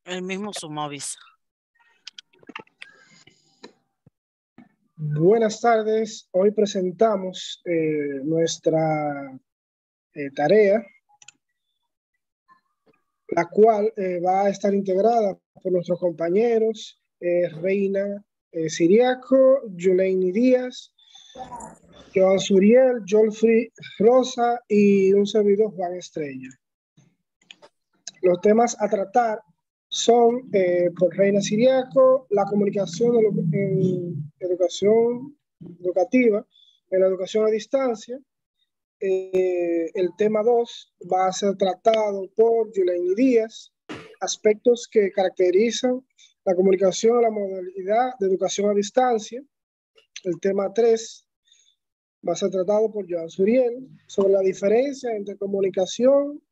El mismo Sumovis. Buenas tardes. Hoy presentamos nuestra tarea, la cual va a estar integrada por nuestros compañeros Reina Siriaco, Yuleini Díaz, Joan Suriel, Jolfrey Rosa y un servidor Juan Estrella. Los temas a tratar son, por Reina Siriaco, la comunicación en educación educativa, en la educación a distancia. El tema 2 va a ser tratado por Yuleini Díaz, aspectos que caracterizan la comunicación en la modalidad de educación a distancia. El tema 3 va a ser tratado por Joan Suriel, sobre la diferencia entre comunicación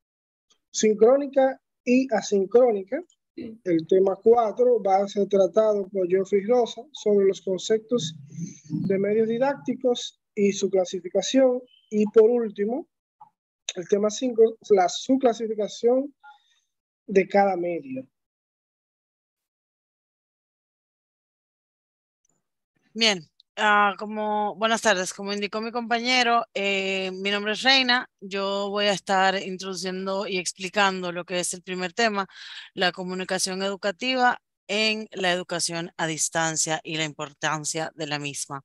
sincrónica y asincrónica. El tema 4 va a ser tratado por Jolfrey Rosa sobre los conceptos de medios didácticos y su clasificación. Y por último, el tema 5, su clasificación de cada medio. Bien, buenas tardes, como indicó mi compañero, mi nombre es Reina. Yo voy a estar introduciendo y explicando lo que es el primer tema, la comunicación educativa en la educación a distancia y la importancia de la misma.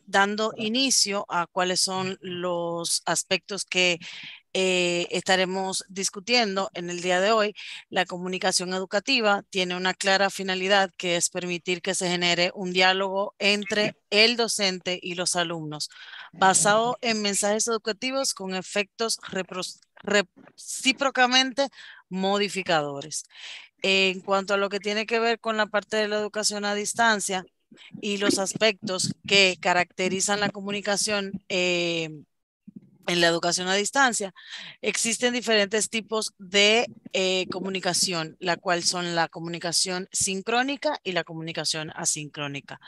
Dando inicio a cuáles son los aspectos que estaremos discutiendo en el día de hoy. La comunicación educativa tiene una clara finalidad, que es permitir que se genere un diálogo entre el docente y los alumnos, basado en mensajes educativos con efectos recíprocamente modificadores. En cuanto a lo que tiene que ver con la parte de la educación a distancia y los aspectos que caracterizan la comunicación en la educación a distancia, existen diferentes tipos de comunicación, la cual son la comunicación sincrónica y la comunicación asincrónica.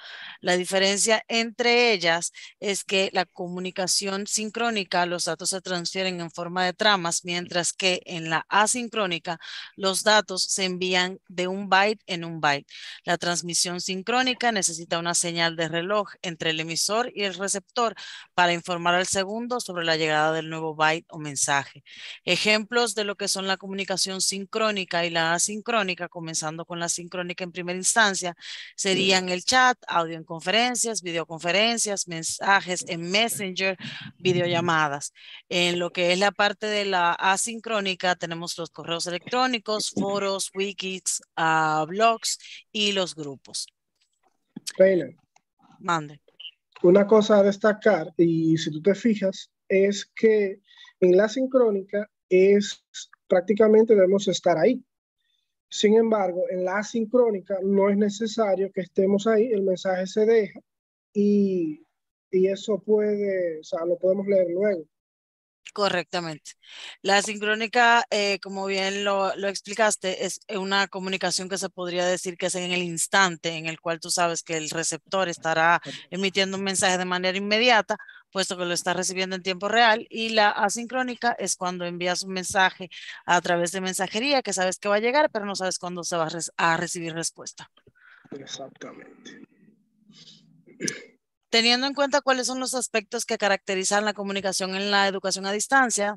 La diferencia entre ellas es que la comunicación sincrónica, los datos se transfieren en forma de tramas, mientras que en la asincrónica los datos se envían de un byte en un byte. La transmisión sincrónica necesita una señal de reloj entre el emisor y el receptor para informar al segundo sobre la llegada del nuevo byte o mensaje. Ejemplos de lo que son la comunicación sincrónica y la asincrónica, comenzando con la sincrónica en primera instancia, serían el chat, audio en conferencias, videoconferencias, mensajes en Messenger, videollamadas. En lo que es la parte de la asincrónica, tenemos los correos electrónicos, foros, wikis, blogs y los grupos. Reina, mande. Una cosa a destacar, y si tú te fijas, es que en la sincrónica es prácticamente debemos estar ahí. Sin embargo, en la asincrónica no es necesario que estemos ahí, el mensaje se deja y eso puede, o sea, lo podemos leer luego. Correctamente. La sincrónica, como bien lo explicaste, es una comunicación que se podría decir que es en el instante en el cual tú sabes que el receptor estará emitiendo un mensaje de manera inmediata, puesto que lo está recibiendo en tiempo real, y la asincrónica es cuando envías un mensaje a través de mensajería que sabes que va a llegar, pero no sabes cuándo se va a recibir respuesta. Exactamente. Teniendo en cuenta cuáles son los aspectos que caracterizan la comunicación en la educación a distancia,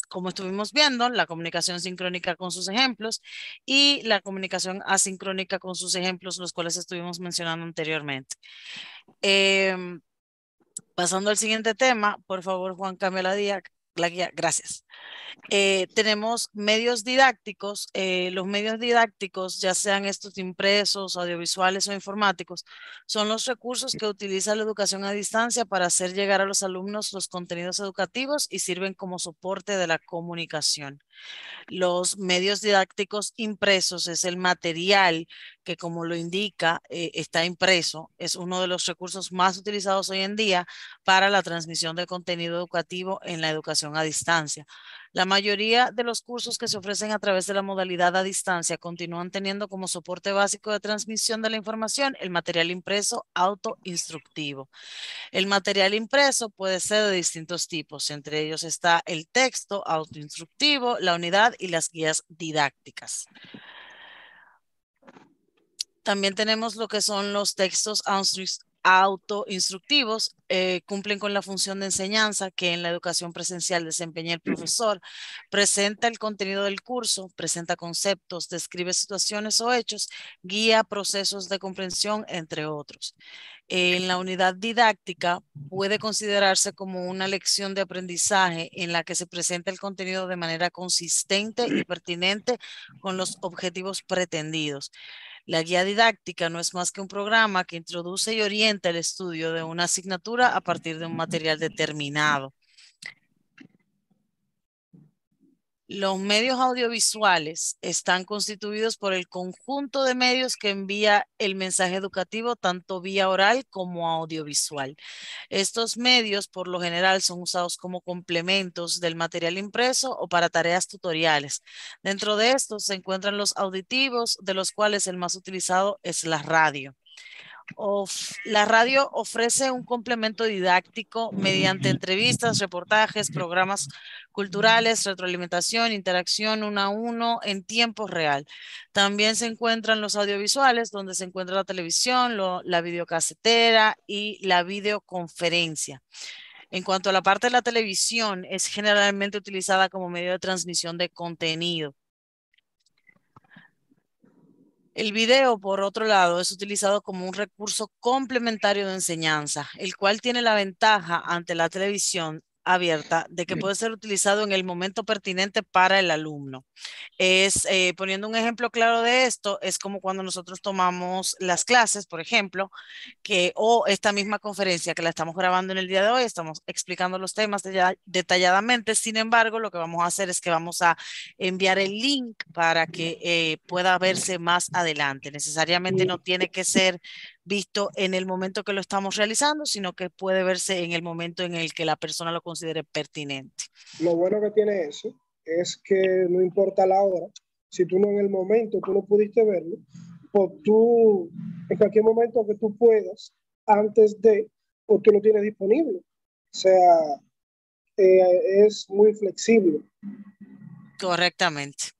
como estuvimos viendo, la comunicación sincrónica con sus ejemplos y la comunicación asincrónica con sus ejemplos, los cuales estuvimos mencionando anteriormente. Pasando al siguiente tema, por favor, Juan, cambia la guía. Gracias. Tenemos medios didácticos. Los medios didácticos, ya sean estos impresos, audiovisuales o informáticos, son los recursos que utiliza la educación a distancia para hacer llegar a los alumnos los contenidos educativos y sirven como soporte de la comunicación. Los medios didácticos impresos es el material que, como lo indica, está impreso. Es uno de los recursos más utilizados hoy en día para la transmisión de contenido educativo en la educación a distancia. La mayoría de los cursos que se ofrecen a través de la modalidad a distancia continúan teniendo como soporte básico de transmisión de la información el material impreso autoinstructivo. El material impreso puede ser de distintos tipos, entre ellos está el texto autoinstructivo, la unidad y las guías didácticas. También tenemos lo que son los textos autoinstructivos, cumplen con la función de enseñanza que en la educación presencial desempeña el profesor, presenta el contenido del curso, presenta conceptos, describe situaciones o hechos, guía procesos de comprensión, entre otros. En la unidad didáctica puede considerarse como una lección de aprendizaje en la que se presenta el contenido de manera consistente y pertinente con los objetivos pretendidos. La guía didáctica no es más que un programa que introduce y orienta el estudio de una asignatura a partir de un material determinado. Los medios audiovisuales están constituidos por el conjunto de medios que envía el mensaje educativo tanto vía oral como audiovisual. Estos medios por lo general son usados como complementos del material impreso o para tareas tutoriales. Dentro de estos se encuentran los auditivos, de los cuales el más utilizado es la radio. La radio ofrece un complemento didáctico mediante entrevistas, reportajes, programas culturales, retroalimentación, interacción uno a uno en tiempo real. También se encuentran los audiovisuales, donde se encuentra la televisión, la videocasetera y la videoconferencia. En cuanto a la parte de la televisión, es generalmente utilizada como medio de transmisión de contenido. El video, por otro lado, es utilizado como un recurso complementario de enseñanza, el cual tiene la ventaja ante la televisión abierta de que puede ser utilizado en el momento pertinente para el alumno. Poniendo un ejemplo claro de esto, es como cuando nosotros tomamos las clases, por ejemplo, o esta misma conferencia que la estamos grabando en el día de hoy, estamos explicando los temas detalladamente. Sin embargo, lo que vamos a hacer es que vamos a enviar el link para que pueda verse más adelante. Necesariamente no tiene que ser visto en el momento que lo estamos realizando, sino que puede verse en el momento en el que la persona lo considere pertinente. Lo bueno que tiene eso es que no importa la hora, si tú no en el momento, tú no pudiste verlo, pues tú, en cualquier momento que tú puedas, antes de, pues tú lo tienes disponible. O sea, es muy flexible. Correctamente.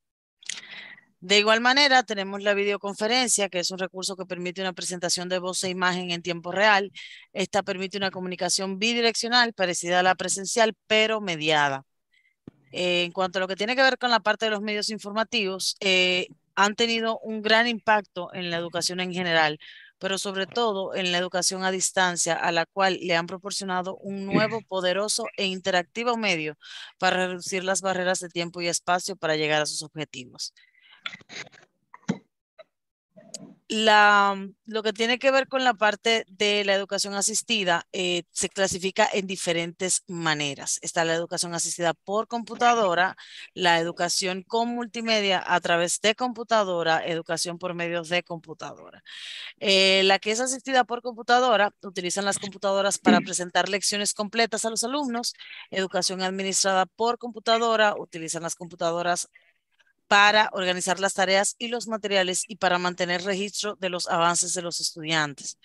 De igual manera, tenemos la videoconferencia, que es un recurso que permite una presentación de voz e imagen en tiempo real. Esta permite una comunicación bidireccional parecida a la presencial, pero mediada. En cuanto a lo que tiene que ver con la parte de los medios informativos, han tenido un gran impacto en la educación en general, pero sobre todo en la educación a distancia, a la cual le han proporcionado un nuevo, poderoso e interactivo medio para reducir las barreras de tiempo y espacio para llegar a sus objetivos. Lo que tiene que ver con la parte de la educación asistida se clasifica en diferentes maneras. Está la educación asistida por computadora, la educación con multimedia a través de computadora, educación por medios de computadora. La que es asistida por computadora, utilizan las computadoras para presentar lecciones completas a los alumnos. Educación administrada por computadora, utilizan las computadoras para organizar las tareas y los materiales y para mantener registro de los avances de los estudiantes.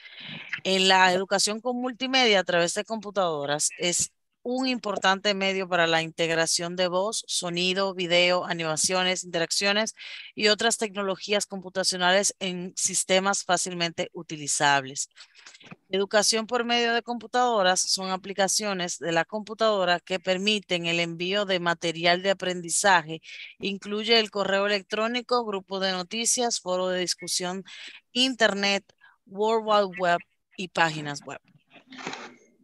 En la educación con multimedia a través de computadoras es un importante medio para la integración de voz, sonido, video, animaciones, interacciones y otras tecnologías computacionales en sistemas fácilmente utilizables. Educación por medio de computadoras son aplicaciones de la computadora que permiten el envío de material de aprendizaje. Incluye el correo electrónico, grupo de noticias, foro de discusión, internet, World Wide Web y páginas web.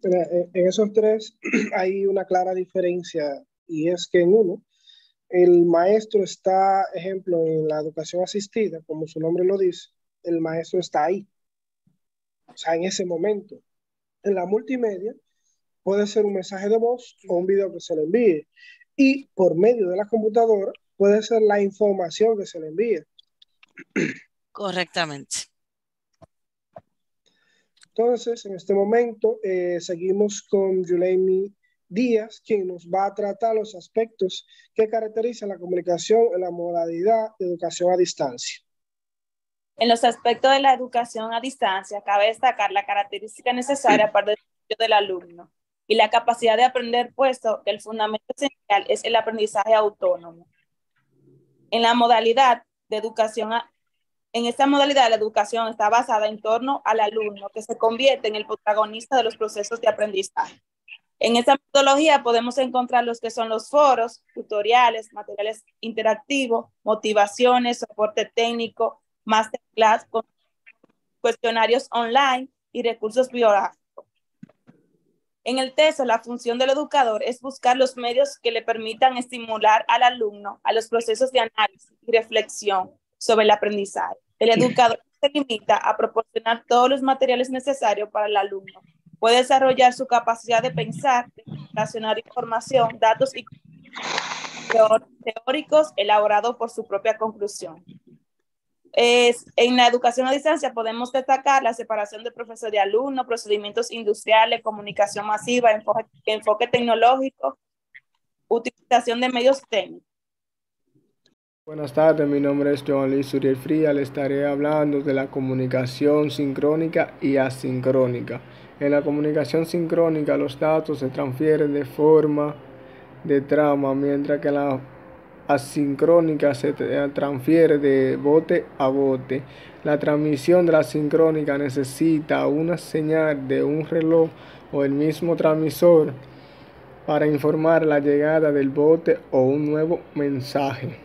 En esos tres hay una clara diferencia y es que en uno, el maestro está, ejemplo, en la educación asistida, como su nombre lo dice, el maestro está ahí, o sea, en ese momento. En la multimedia puede ser un mensaje de voz o un video que se le envíe y por medio de la computadora puede ser la información que se le envíe. Correctamente. Entonces, en este momento seguimos con Yuleni Díaz, quien nos va a tratar los aspectos que caracterizan la comunicación en la modalidad de educación a distancia. En los aspectos de la educación a distancia, cabe destacar la característica necesaria para el desarrollo del alumno y la capacidad de aprender, puesto que el fundamento esencial es el aprendizaje autónomo. En la modalidad de educación, en esta modalidad la educación está basada en torno al alumno, que se convierte en el protagonista de los procesos de aprendizaje. En esta metodología podemos encontrar los que son los foros, tutoriales, materiales interactivos, motivaciones, soporte técnico, masterclass, cuestionarios online y recursos biográficos. En el texto, la función del educador es buscar los medios que le permitan estimular al alumno a los procesos de análisis y reflexión sobre el aprendizaje. El educador se limita a proporcionar todos los materiales necesarios para el alumno. Puede desarrollar su capacidad de pensar, de relacionar información, datos y teóricos elaborados por su propia conclusión. En la educación a distancia podemos destacar la separación de profesor y alumno, procedimientos industriales, comunicación masiva, enfoque tecnológico, utilización de medios técnicos. Buenas tardes, mi nombre es Joan Luis Uriel Fría. Le estaré hablando de la comunicación sincrónica y asincrónica. En la comunicación sincrónica los datos se transfieren de forma de trama, mientras que la asincrónica se transfiere de bote a bote. La transmisión de la sincrónica necesita una señal de un reloj o el mismo transmisor para informar la llegada del bote o un nuevo mensaje.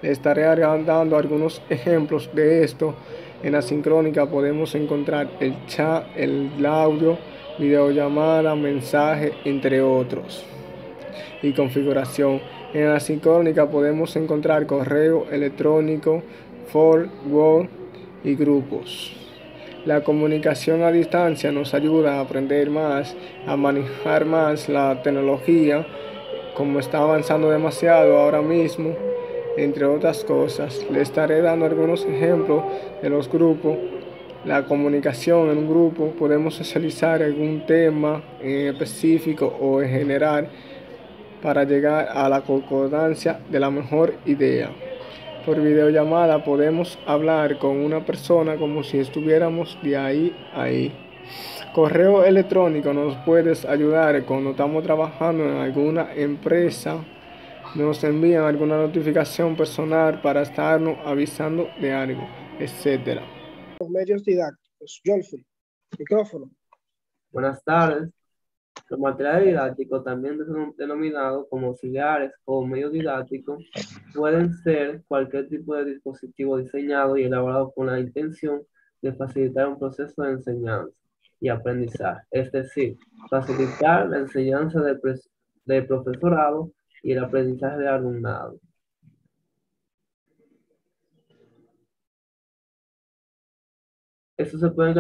Le estaré dando algunos ejemplos de esto. En la sincrónica podemos encontrar el chat, el audio, videollamada, mensaje, entre otros. Y configuración. En la sincrónica podemos encontrar correo electrónico, Word y grupos. La comunicación a distancia nos ayuda a aprender más, a manejar más la tecnología, como está avanzando demasiado ahora mismo, entre otras cosas. Le estaré dando algunos ejemplos de los grupos. La comunicación en un grupo, podemos socializar algún tema en específico o en general para llegar a la concordancia de la mejor idea. Por videollamada podemos hablar con una persona como si estuviéramos de ahí a ahí. Correo electrónico nos puede ayudar cuando estamos trabajando en alguna empresa. Nos envían alguna notificación personal para estarnos avisando de algo, etc. Los medios didácticos. Jolfrey, micrófono. Buenas tardes. Los materiales didácticos, también denominados como auxiliares o medios didácticos, pueden ser cualquier tipo de dispositivo diseñado y elaborado con la intención de facilitar un proceso de enseñanza y aprendizaje, es decir, facilitar la enseñanza del profesorado y el aprendizaje del alumnado. Estos se pueden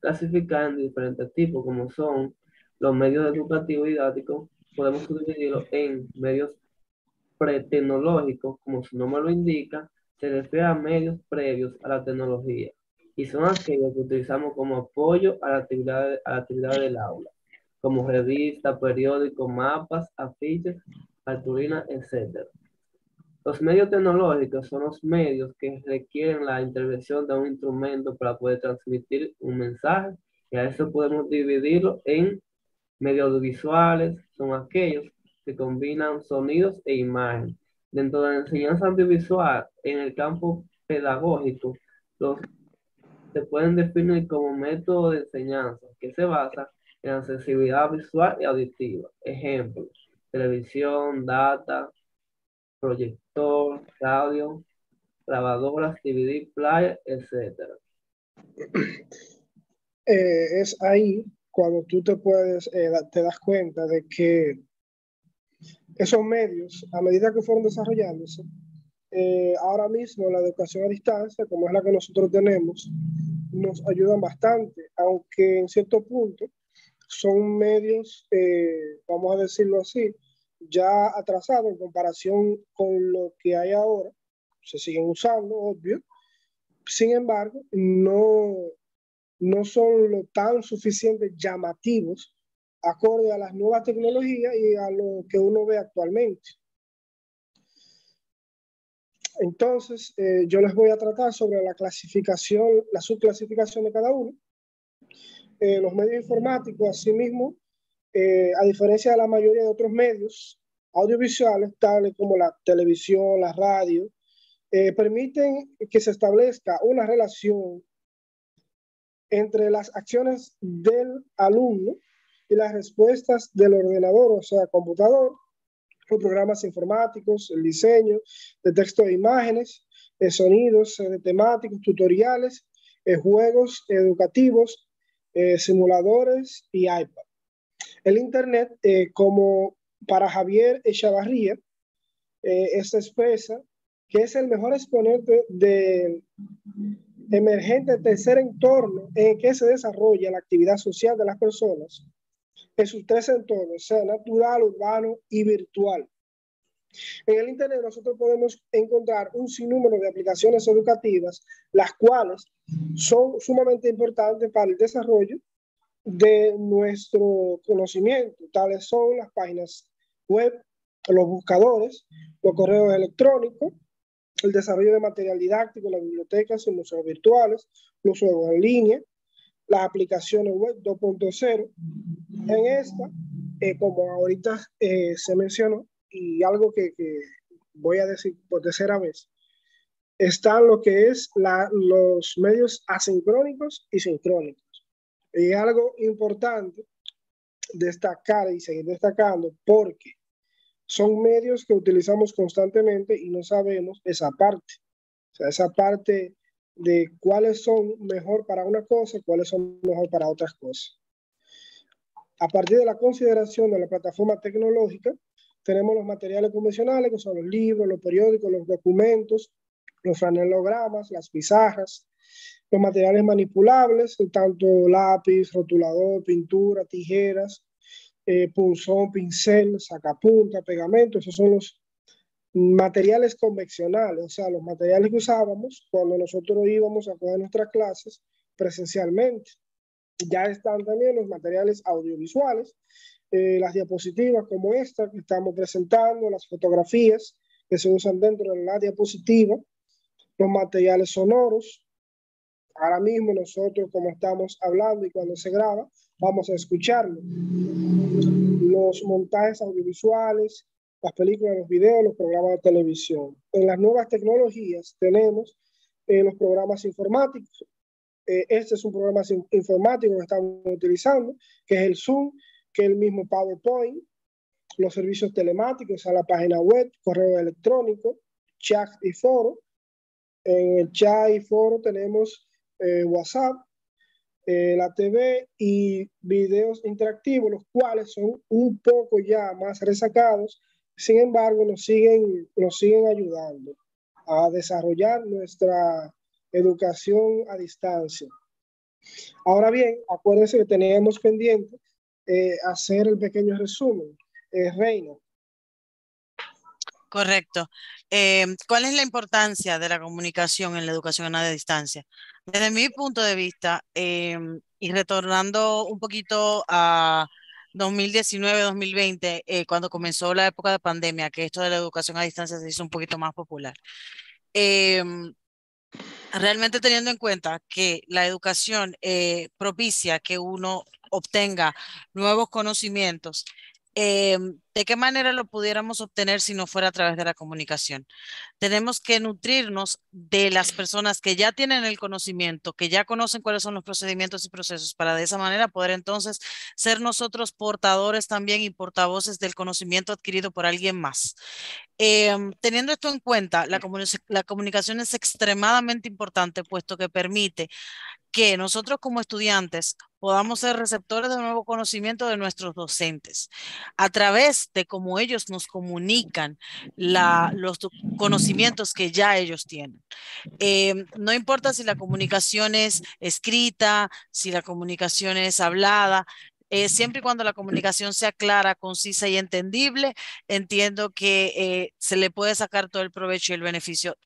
clasificar en diferentes tipos, como son los medios educativos y didácticos. Podemos dividirlos en medios pretecnológicos, como su nombre lo indica, se refiere a medios previos a la tecnología y son aquellos que utilizamos como apoyo a la actividad del aula, como revistas, periódicos, mapas, afiches, cartulinas, etc. Los medios tecnológicos son los medios que requieren la intervención de un instrumento para poder transmitir un mensaje, y a eso podemos dividirlo en medios audiovisuales, son aquellos que combinan sonidos e imágenes. Dentro de la enseñanza audiovisual, en el campo pedagógico, se pueden definir como método de enseñanza que se basa en la sensibilidad visual y auditiva. Ejemplo, televisión, data, proyector, radio, grabadoras, DVD, player, etc. Es ahí cuando tú te das cuenta de que esos medios, a medida que fueron desarrollándose, ahora mismo la educación a distancia, como es la que nosotros tenemos, nos ayudan bastante, aunque en cierto punto son medios, vamos a decirlo así, ya atrasados en comparación con lo que hay ahora. Se siguen usando, obvio. Sin embargo, no son lo tan suficientes llamativos acorde a las nuevas tecnologías y a lo que uno ve actualmente. Entonces, yo les voy a tratar sobre la clasificación, la subclasificación de cada uno. Los medios informáticos, asimismo, a diferencia de la mayoría de otros medios audiovisuales, tales como la televisión, la radio, permiten que se establezca una relación entre las acciones del alumno y las respuestas del ordenador, o sea, computador, o programas informáticos, el diseño de texto e imágenes, sonidos de temáticos, tutoriales, juegos educativos, simuladores y iPad. El Internet, como para Javier Echavarría, se expresa que es el mejor exponente de emergente tercer entorno en que se desarrolla la actividad social de las personas en sus tres entornos, sea natural, urbano y virtual. En el Internet nosotros podemos encontrar un sinnúmero de aplicaciones educativas, las cuales son sumamente importantes para el desarrollo de nuestro conocimiento. Tales son las páginas web, los buscadores, los correos electrónicos, el desarrollo de material didáctico, las bibliotecas y museos virtuales, los juegos en línea, las aplicaciones web 2.0. En esta, como ahorita se mencionó, y algo que voy a decir por tercera vez, están lo que es los medios asincrónicos y sincrónicos. Y algo importante destacar y seguir destacando, porque son medios que utilizamos constantemente y no sabemos esa parte. O sea, esa parte de cuáles son mejor para una cosa y cuáles son mejor para otras cosas. A partir de la consideración de la plataforma tecnológica, tenemos los materiales convencionales, que son los libros, los periódicos, los documentos, los franelogramas, las pizarras, los materiales manipulables, tanto lápiz, rotulador, pintura, tijeras, punzón, pincel, sacapunta, pegamento. Esos son los materiales convencionales, o sea, los materiales que usábamos cuando nosotros íbamos a coger nuestras clases presencialmente. Ya están también los materiales audiovisuales, las diapositivas como esta que estamos presentando, las fotografías que se usan dentro de la diapositiva, los materiales sonoros. Ahora mismo nosotros, como estamos hablando y cuando se graba, vamos a escucharlo. Los montajes audiovisuales, las películas, los videos, los programas de televisión. En las nuevas tecnologías tenemos los programas informáticos. Este es un programa informático que estamos utilizando, que es el Zoom, que es el mismo PowerPoint, los servicios telemáticos, a la página web, correo electrónico, chat y foro. En el chat y foro tenemos WhatsApp, la TV y videos interactivos, los cuales son un poco ya más resacados. Sin embargo, nos siguen ayudando a desarrollar nuestra educación a distancia. Ahora bien, acuérdense que teníamos pendiente hacer el pequeño resumen. Reina. Correcto. ¿Cuál es la importancia de la comunicación en la educación a distancia? Desde mi punto de vista, y retornando un poquito a 2019-2020, cuando comenzó la época de pandemia, que esto de la educación a distancia se hizo un poquito más popular. Realmente teniendo en cuenta que la educación propicia que uno obtenga nuevos conocimientos, ¿de qué manera lo pudiéramos obtener si no fuera a través de la comunicación? Tenemos que nutrirnos de las personas que ya tienen el conocimiento, que ya conocen cuáles son los procedimientos y procesos, para de esa manera poder entonces ser nosotros portadores también y portavoces del conocimiento adquirido por alguien más. Teniendo esto en cuenta, la comunicación es extremadamente importante, puesto que permite que nosotros como estudiantes podamos ser receptores de nuevo conocimiento de nuestros docentes a través de cómo ellos nos comunican los conocimientos que ya ellos tienen. No importa si la comunicación es escrita, si la comunicación es hablada, siempre y cuando la comunicación sea clara, concisa y entendible, entiendo que se le puede sacar todo el provecho y el beneficio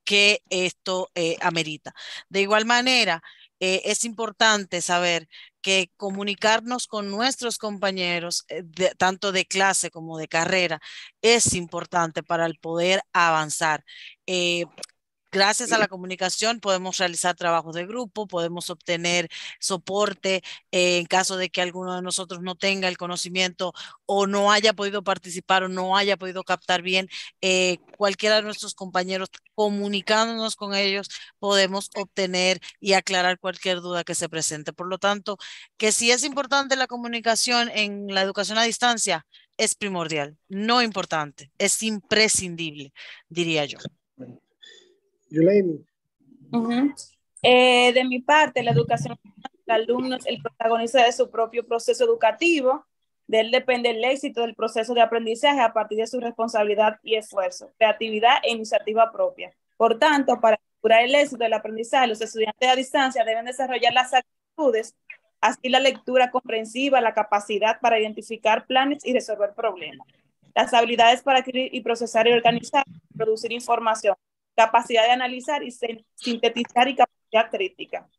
que esto amerita. De igual manera, es importante saber que comunicarnos con nuestros compañeros, tanto de clase como de carrera, es importante para el poder avanzar. Gracias a la comunicación podemos realizar trabajos de grupo, podemos obtener soporte en caso de que alguno de nosotros no tenga el conocimiento o no haya podido participar o no haya podido captar bien. Cualquiera de nuestros compañeros, comunicándonos con ellos, podemos obtener y aclarar cualquier duda que se presente. Por lo tanto, que si es importante la comunicación en la educación a distancia, es primordial, no importante, es imprescindible, diría yo. Yulaini. De mi parte, la educación del alumno es el protagonista de su propio proceso educativo. De él depende el éxito del proceso de aprendizaje a partir de su responsabilidad y esfuerzo, creatividad e iniciativa propia. Por tanto, para asegurar el éxito del aprendizaje, los estudiantes a distancia deben desarrollar las actitudes, así la lectura comprensiva, la capacidad para identificar planes y resolver problemas, las habilidades para adquirir y procesar y organizar, producir información, capacidad de analizar y sintetizar y capacidad crítica.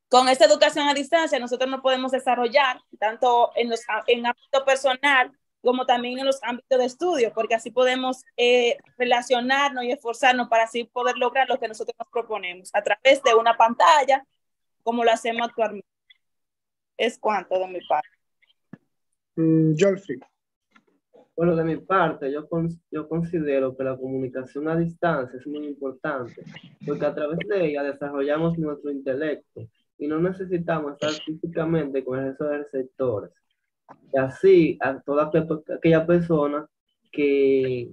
Con esta educación a distancia, nosotros nos podemos desarrollar tanto en ámbito personal como también en los ámbitos de estudio, porque así podemos relacionarnos y esforzarnos para así poder lograr lo que nosotros nos proponemos a través de una pantalla, como lo hacemos actualmente. Es cuanto de mi parte. Jolfri. Bueno, de mi parte, yo considero que la comunicación a distancia es muy importante, porque a través de ella desarrollamos nuestro intelecto y no necesitamos estar físicamente con esos receptores. Y así, a toda aquella persona que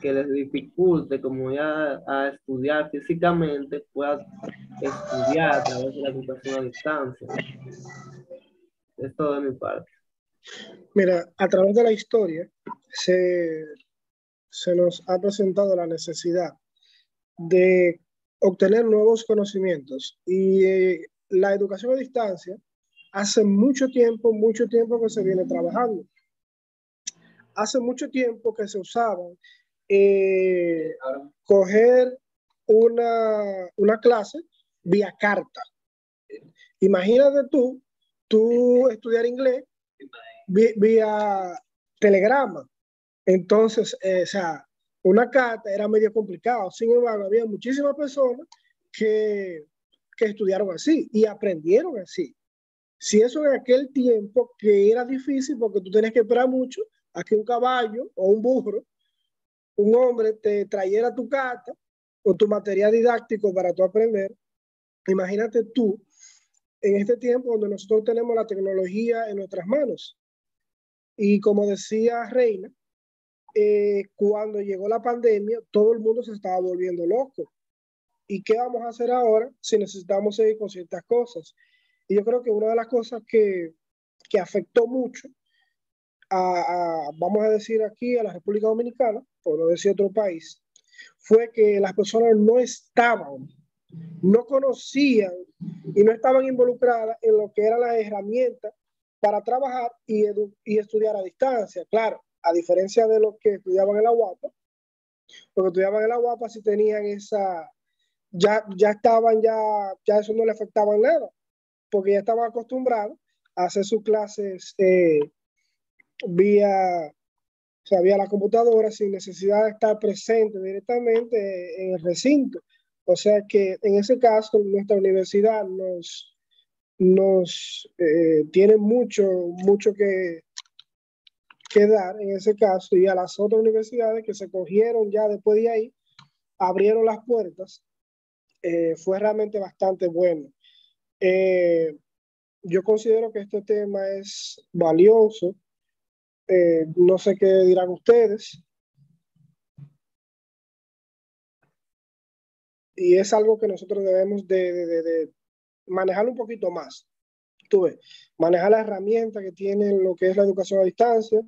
les dificulte como ya a estudiar físicamente, pueda estudiar a través de la educación a distancia. Es todo de mi parte. Mira, a través de la historia se nos ha presentado la necesidad de obtener nuevos conocimientos y la educación a distancia hace mucho tiempo que se viene trabajando. Hace mucho tiempo que se usaba coger una clase vía carta. Imagínate tú estudiar inglés vía telegrama. Entonces, o sea, una carta era medio complicado. Sin embargo, había muchísimas personas que estudiaron así y aprendieron así. Si eso en aquel tiempo que era difícil porque tú tenías que esperar mucho a que un caballo o un burro, un hombre te trayera tu carta o tu material didáctico para tú aprender, imagínate tú en este tiempo donde nosotros tenemos la tecnología en nuestras manos. Y como decía Reina, cuando llegó la pandemia, todo el mundo se estaba volviendo loco. ¿Y qué vamos a hacer ahora si necesitamos seguir con ciertas cosas? Y yo creo que una de las cosas que afectó mucho vamos a decir aquí, a la República Dominicana, por no decir otro país, fue que las personas no conocían y no estaban involucradas en lo que eran las herramientas para trabajar y estudiar a distancia. Claro, a diferencia de los que estudiaban en la UAPA, los que estudiaban en la UAPA sí tenían ya eso no le afectaba en nada, porque ya estaban acostumbrados a hacer sus clases vía la computadora sin necesidad de estar presente directamente en el recinto. O sea que en ese caso nuestra universidad nos tiene mucho que dar en ese caso, y a las otras universidades que se cogieron ya después de ahí, abrieron las puertas, fue realmente bastante bueno. Yo considero que este tema es valioso. No sé qué dirán ustedes. Y es algo que nosotros debemos de manejar un poquito más. Tú ves, manejar la herramienta que tiene lo que es la educación a distancia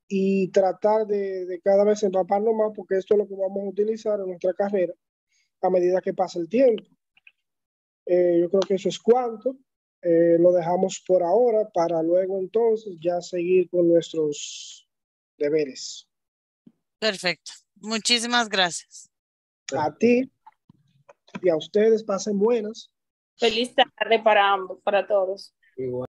y tratar de cada vez empaparnos más, porque esto es lo que vamos a utilizar en nuestra carrera a medida que pasa el tiempo. Yo creo que eso es cuanto. Lo dejamos por ahora para luego entonces ya seguir con nuestros deberes. Perfecto. Muchísimas gracias. A ti. Y a ustedes pasen buenas. Feliz tarde para ambos, para todos. Igual.